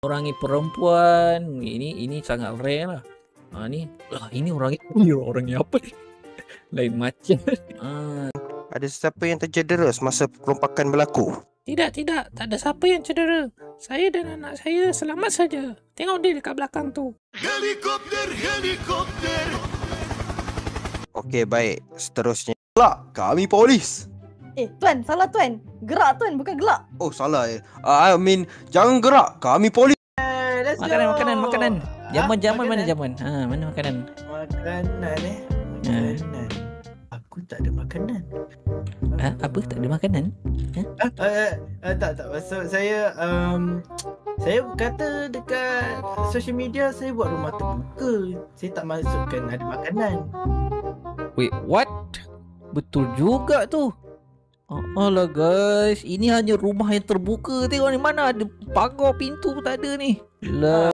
Orangi perempuan. Ini sangat rare lah. Ini orangnya apa ni? Lain macam. Ada sesiapa yang tercedera masa perompakan berlaku? Tidak, tak ada siapa yang cedera. Saya dan anak saya selamat saja. Tengok dia dekat belakang tu. Helikopter. Okey, baik. Seterusnya. Gelak, kami polis. Tuan, salah tuan. Gerak tuan, bukan gelak. Oh, salah ya. I mean, jangan gerak, kami polis. Makanan. Jaman mana jaman? Mana makanan? Makanan. Aku tak ada makanan. Apa tak ada makanan? Tak. Maksud saya saya kata dekat social media saya buat rumah terbuka. Saya tak masukkan ada makanan. Wait, what? Betul juga tu. Alah guys, ini hanya rumah yang terbuka. Tengok ni, mana ada pagar pintu pun tak ada ni. Lah.